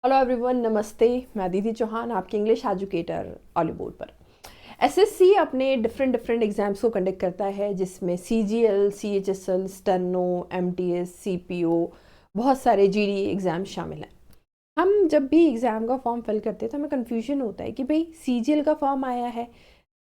Hello everyone, नमस्ते। मैं दीदी चौहान, आपकी इंग्लिश एजुकेटर ऑलिव बोर्ड पर। एसएससी अपने डिफरेंट एग्जाम्स को कंडक्ट करता है, जिसमें CGL, CHSL, steno, MTS, CPO, बहुत सारे जीडी एग्ज़ाम शामिल हैं। हम जब भी एग्ज़ाम का फॉर्म फिल करते हैं तो हमें कन्फ्यूजन होता है कि भाई सीजीएल का फॉर्म आया है,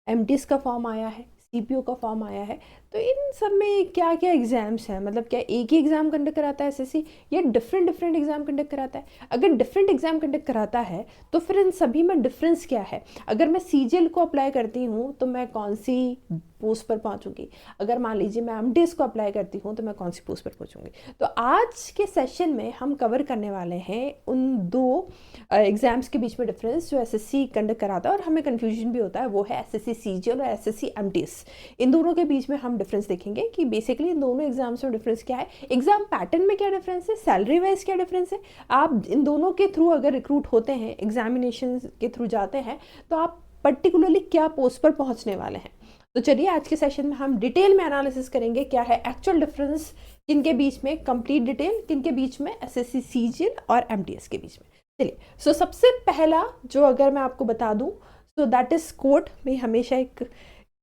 एमटीएस का फॉर्म आया है, सीपीओ का फॉर्म आया है, तो इन सब में क्या क्या एग्ज़ाम्स हैं। मतलब क्या एक ही एग्ज़ाम कंडक्ट कराता है एसएससी या डिफरेंट एग्ज़ाम कंडक्ट कराता है? अगर डिफरेंट एग्ज़ाम कंडक्ट कराता है तो फिर इन सभी में डिफरेंस क्या है? अगर मैं सीजीएल को अप्लाई करती हूँ तो मैं कौन सी पोस्ट पर पहुँचूँगी? अगर मान लीजिए मैं एमटीएस को अप्लाई करती हूँ तो मैं कौन सी पोस्ट पर पहुँचूँगी? तो आज के सेशन में हम कवर करने वाले हैं उन दो एग्ज़ाम्स के बीच में डिफरेंस जो एसएससी कंडक्ट कराता है और हमें कन्फ्यूजन भी होता है, वो है एसएससी सीजीएल और एसएससी एमटीएस। इन दोनों के बीच में हम डिफरेंस देखेंगे कि बेसिकली इन दोनों एग्जाम्स में डिफरेंस क्या है, एग्जाम पैटर्न में क्या डिफरेंस है, सैलरी वाइज क्या डिफरेंस है। आप इन दोनों के थ्रू अगर रिक्रूट होते हैं, एग्जामिनेशन के थ्रू जाते हैं, तो आप पर्टिकुलरली क्या पोस्ट पर पहुंचने वाले हैं। तो चलिए आज के सेशन में हम डिटेल में एनालिसिस करेंगे क्या है एक्चुअल डिफरेंस, किनके बीच में कंप्लीट डिटेल, किनके बीच में एसएससी सीजीएल और एमटीएस के बीच में। चलिए, सो सबसे पहला जो अगर मैं आपको बता दूं, सो दैट इज कोट में हमेशा एक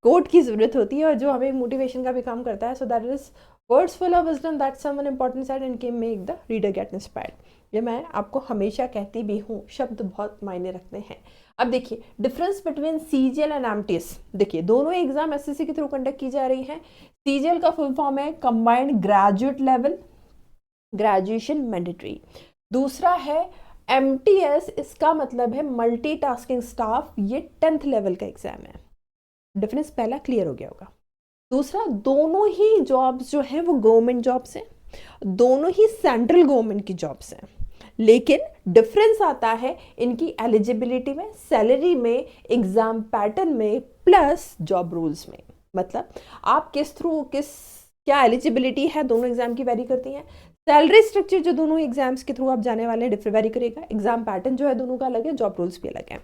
कोट की ज़रूरत होती है और जो हमें मोटिवेशन का भी काम करता है। So that is words full of wisdom that someone important side and can make the reader get inspired. ये मैं आपको हमेशा कहती भी हूँ, शब्द बहुत मायने रखते हैं। अब देखिए difference between CGL and MTS. देखिए दोनों एग्जाम एसएससी के थ्रू कंडक्ट की जा रही हैं। सीजीएल का फुल फॉर्म है combined graduate level, graduation mandatory. दूसरा है एमटीएस, इसका मतलब है मल्टीटास्किंग स्टाफ, ये 10th लेवल का एग्जाम है। डिफरेंस पहला क्लियर हो गया होगा। दूसरा, दोनों ही जॉब्स जो हैं वो गवर्नमेंट जॉब्स हैं, दोनों ही सेंट्रल गवर्नमेंट की जॉब्स हैं, लेकिन डिफरेंस आता है इनकी एलिजिबिलिटी में, सैलरी में, एग्जाम पैटर्न में, प्लस जॉब रूल्स में। मतलब आप किस थ्रू क्या एलिजिबिलिटी है, दोनों एग्जाम की वेरी करती हैं। सैलरी स्ट्रक्चर जो दोनों एग्जाम्स के थ्रू आप जाने वाले हैं डिफरेंट वेरी करेगा। एग्जाम पैटर्न जो है दोनों का अलग है, जॉब रूल्स भी अलग है।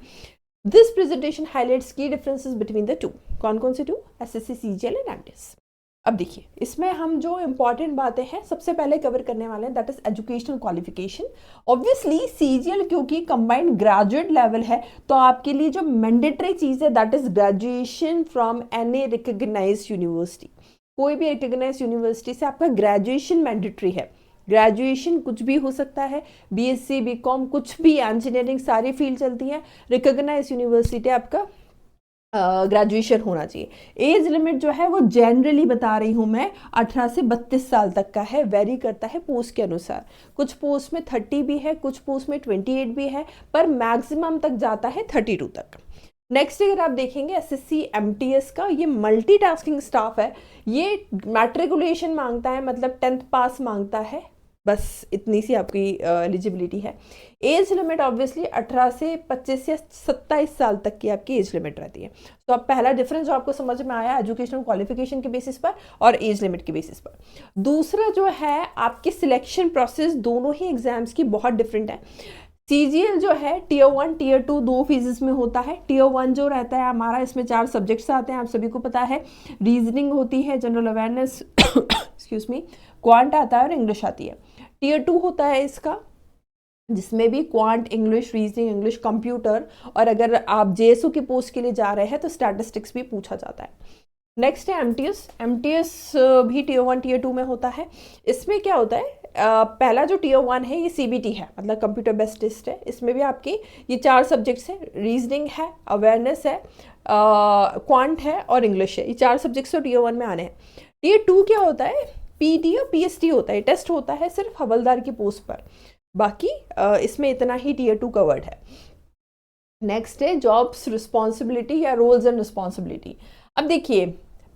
This presentation highlights key differences between the two. कौन कौन से two? SSC CGL and MTS. अब देखिए इसमें हम जो इंपॉर्टेंट बातें हैं सबसे पहले कवर करने वाले हैं, that is educational qualification. Obviously CGL क्योंकि कंबाइंड ग्रेजुएट लेवल है, तो आपके लिए जो मैंडेटरी चीज है that is graduation from any recognised university. कोई भी रिकग्नाइज्ड यूनिवर्सिटी से आपका ग्रेजुएशन मैंडेटरी है। ग्रेजुएशन कुछ भी हो सकता है, बीएससी, बीकॉम, कुछ भी, इंजीनियरिंग, सारी फील्ड चलती है। रिकॉग्नाइज यूनिवर्सिटी आपका ग्रेजुएशन होना चाहिए। एज लिमिट जो है वो जनरली बता रही हूँ मैं 18 से 32 साल तक का है, वेरी करता है पोस्ट के अनुसार। कुछ पोस्ट में 30 भी है, कुछ पोस्ट में 28 भी है, पर मैक्सिमम तक जाता है 32 तक। नेक्स्ट अगर आप देखेंगे एसएससी एमटीएस का, ये मल्टीटास्किंग स्टाफ है। ये मैट्रिकुलेशन मांगता है, मतलब 10th पास मांगता है, बस इतनी सी आपकी एलिजिबिलिटी है। एज लिमिट ऑब्वियसली 18 से 25 या 27 साल तक की आपकी एज लिमिट रहती है। तो अब पहला डिफरेंस जो आपको समझ में आया एजुकेशनल क्वालिफिकेशन के बेसिस पर और एज लिमिट के बेसिस पर। दूसरा जो है आपकी सिलेक्शन प्रोसेस दोनों ही एग्जाम्स की बहुत डिफरेंट है। सीजीएल जो है टीयर 1 टीयर 2 दो फेजेस में होता है। टीयर 1 जो रहता है हमारा, इसमें 4 सब्जेक्ट्स आते हैं, आप सभी को पता है। रीजनिंग होती है, general awareness excuse me, quant आता है और इंग्लिश आती है। टीयर 2 होता है इसका, जिसमें भी quant, English, reasoning, English, computer, और अगर आप जेएसओ की पोस्ट के लिए जा रहे हैं तो स्टैटिस्टिक्स भी पूछा जाता है। नेक्स्ट है एमटीएस। एमटीएस भी टीयर 1 टीयर 2 में होता है। इसमें क्या होता है, पहला जो टीयर 1 है ये सीबीटी है, मतलब कंप्यूटर बेस्ड टेस्ट है। इसमें भी आपकी ये 4 सब्जेक्ट्स है, रीजनिंग है, अवेयरनेस है, क्वांट है और इंग्लिश है। ये 4 सब्जेक्ट्स तो टीयर 1 में आने हैं। टीयर 2 क्या होता है, पीटी और पीएसटी होता है। टेस्ट होता है सिर्फ हवलदार की पोस्ट पर, बाकी इसमें इतना ही टीयर 2 कवर्ड है। नेक्स्ट है जॉब्स रिस्पॉन्सिबिलिटी या रोल्स एंड रिस्पॉन्सिबिलिटी। अब देखिए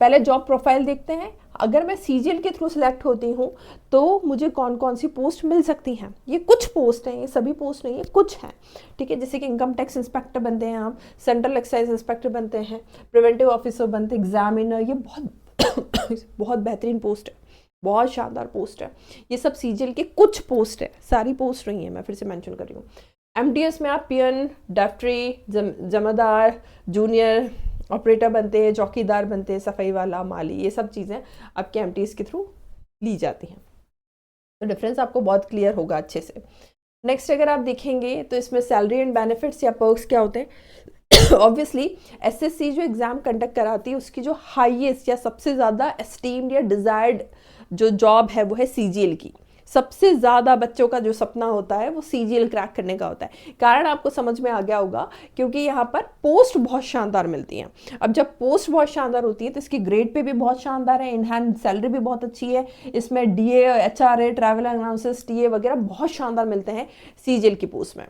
पहले जॉब प्रोफाइल देखते हैं। अगर मैं सीजीएल के थ्रू सिलेक्ट होती हूँ तो मुझे कौन कौन सी पोस्ट मिल सकती हैं। ये कुछ पोस्ट हैं, ये सभी पोस्ट नहीं है, कुछ हैं, ठीक है। जैसे कि इनकम टैक्स इंस्पेक्टर बनते हैं आप, सेंट्रल एक्साइज इंस्पेक्टर बनते हैं, प्रिवेंटिव ऑफिसर बनते, एग्जामिनर, ये बहुत बहुत बेहतरीन पोस्ट है, बहुत शानदार पोस्ट है। ये सब सीजीएल के कुछ पोस्ट है, सारी पोस्ट नहीं है, मैं फिर से मेंशन कर रही हूँ। एमटीएस में आप पियन, डेफ्ट्री, जमादार, जूनियर ऑपरेटर बनते हैं, चौकीदार बनते हैं, सफाई वाला, माली, ये सब चीज़ें आपके एमटीएस के थ्रू ली जाती हैं। तो डिफरेंस आपको बहुत क्लियर होगा अच्छे से। नेक्स्ट अगर आप देखेंगे तो इसमें सैलरी एंड बेनिफिट्स या पर्क्स क्या होते हैं। ऑब्वियसली एसएससी जो एग्ज़ाम कंडक्ट कराती है उसकी जो हाईएस्ट या सबसे ज़्यादा एस्टीम्ड या डिज़ायर्ड जो जॉब है वो है सीजीएल की। सबसे ज़्यादा बच्चों का जो सपना होता है वो सीजीएल क्रैक करने का होता है। कारण आपको समझ में आ गया होगा क्योंकि यहाँ पर पोस्ट बहुत शानदार मिलती हैं। अब जब पोस्ट बहुत शानदार होती है तो इसकी ग्रेड पे भी बहुत शानदार है, इन हैंड सैलरी भी बहुत अच्छी है, इसमें DA, HRA, travel allowances, TA वगैरह बहुत शानदार मिलते हैं सीजीएल की पोस्ट में।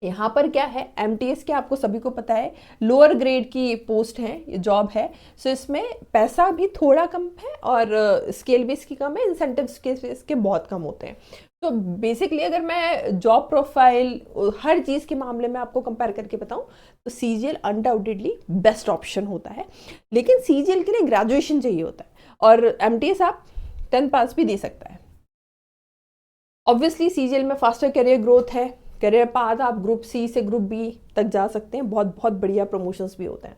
यहाँ पर क्या है, एमटीएस के आपको सभी को पता है लोअर ग्रेड की पोस्ट है, जॉब है। सो इसमें पैसा भी थोड़ा कम है और स्केल भी इसकी कम है, इंसेंटिव्स के इसके बहुत कम होते हैं। तो बेसिकली अगर मैं जॉब प्रोफाइल हर चीज़ के मामले में आपको कंपेयर करके बताऊं तो सीजीएल अनडाउटेडली बेस्ट ऑप्शन होता है। लेकिन सीजीएल के लिए ग्रेजुएशन चाहिए होता है और एमटीएस आप 10th पास भी दे सकता है। ऑब्वियसली सीजीएल में फास्टर करियर ग्रोथ है, करियर पाथ आप ग्रुप सी से ग्रुप बी तक जा सकते हैं, बहुत बहुत बढ़िया प्रमोशंस भी होते हैं।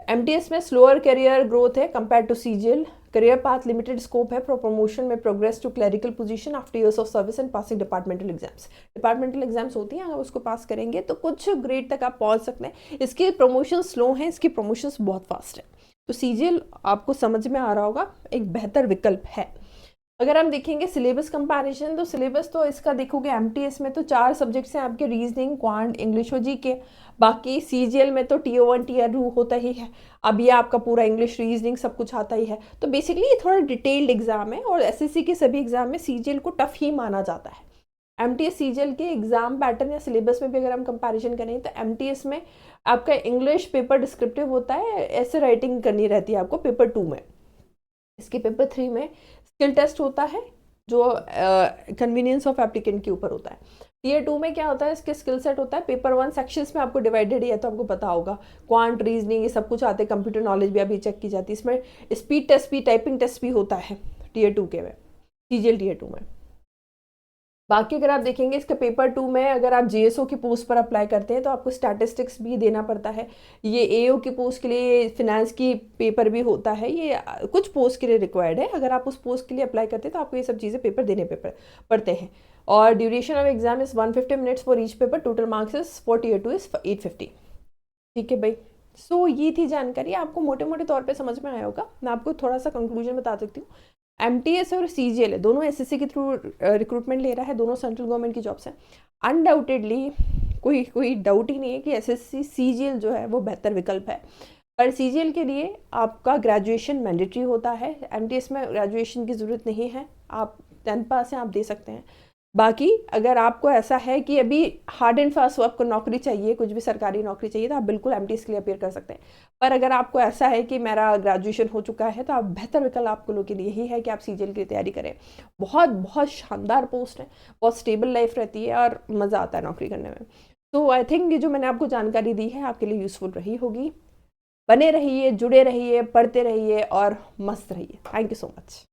एमटीएस में स्लोअर करियर ग्रोथ है compare to CGL, career path limited scope है फॉर प्रमोशन में progress to clerical position after years of service and passing departmental exams. Departmental exams होती हैं, अगर उसको पास करेंगे तो कुछ ग्रेड तक आप पहुंच सकते हैं। इसके प्रमोशन स्लो हैं, इसकी प्रमोशंस बहुत फास्ट है। तो सीजीएल आपको समझ में आ रहा होगा एक बेहतर विकल्प है। अगर हम देखेंगे सिलेबस कंपैरिजन तो सिलेबस तो इसका देखोगे एमटीएस में तो 4 सब्जेक्ट्स हैं आपके, रीजनिंग, क्वांट, इंग्लिश और जीके। बाकी सीजीएल में तो टीओ1 टीओ2 होता ही है। अब ये आपका पूरा इंग्लिश, रीजनिंग सब कुछ आता ही है। तो बेसिकली ये थोड़ा डिटेल्ड एग्जाम है और एसएससी के सभी एग्जाम में सीजीएल को टफ ही माना जाता है। एमटीएस सीजीएल के एग्जाम पैटर्न या सिलेबस में भी अगर हम कंपैरिजन करें तो एमटीएस में आपका इंग्लिश पेपर डिस्क्रिप्टिव होता है, ऐसे राइटिंग करनी रहती है आपको पेपर 2 में। इसके पेपर 3 में स्किल टेस्ट होता है जो कन्वीनियंस ऑफ एप्लीकेंट के ऊपर होता है। टीयर 2 में क्या होता है, इसके स्किल सेट होता है। पेपर 1 सेक्शंस में आपको डिवाइडेड ही है तो आपको पता होगा, क्वांट, रीजनिंग ये सब कुछ आते हैं, कंप्यूटर नॉलेज भी अभी चेक की जाती है। इसमें स्पीड टेस्ट भी, टाइपिंग टेस्ट भी होता है टीयर 2 के में, सीजीएल टीयर 2 में। बाकी अगर आप देखेंगे इसके पेपर 2 में अगर आप जीएसओ की पोस्ट पर अप्लाई करते हैं तो आपको स्टैटिस्टिक्स भी देना पड़ता है। ये एओ की पोस्ट के लिए फिनेंस की पेपर भी होता है, ये कुछ पोस्ट के लिए रिक्वायर्ड है। अगर आप उस पोस्ट के लिए अप्लाई करते हैं तो आपको ये सब चीज़ें पेपर देने पड़ते हैं। और duration of exam is 150 minutes for each paper, total marks is for tier 2 is 850। ठीक है भाई। सो ये थी जानकारी, आपको मोटे मोटे तौर पे समझ में आया होगा। मैं आपको थोड़ा सा कंक्लूजन बता सकती हूँ। एमटीएस और सीजीएल है, दोनों एसएससी के थ्रू रिक्रूटमेंट ले रहा है, दोनों सेंट्रल गवर्नमेंट की जॉब्स हैं। अनडाउटेडली कोई डाउट ही नहीं है कि एसएससी सीजीएल जो है वो बेहतर विकल्प है। पर सीजीएल के लिए आपका ग्रेजुएशन मैंडेटरी होता है, एमटीएस में ग्रेजुएशन की ज़रूरत नहीं है, आप 10th पास हैं, आप दे सकते हैं। बाकी अगर आपको ऐसा है कि अभी हार्ड एंड फास्ट आपको नौकरी चाहिए, कुछ भी सरकारी नौकरी चाहिए, तो आप बिल्कुल एमटीएस के लिए अपेयर कर सकते हैं। पर अगर आपको ऐसा है कि मेरा ग्रेजुएशन हो चुका है तो आप बेहतर विकल्प आपको लोगों के लिए यही है कि आप सीजीएल की तैयारी करें। बहुत बहुत शानदार पोस्ट है, बहुत स्टेबल लाइफ रहती है और मज़ा आता है नौकरी करने में। तो आई थिंक ये जो मैंने आपको जानकारी दी है आपके लिए यूज़फुल रही होगी। बने रहिए, जुड़े रहिए, पढ़ते रहिए और मस्त रहिए। Thank you so much.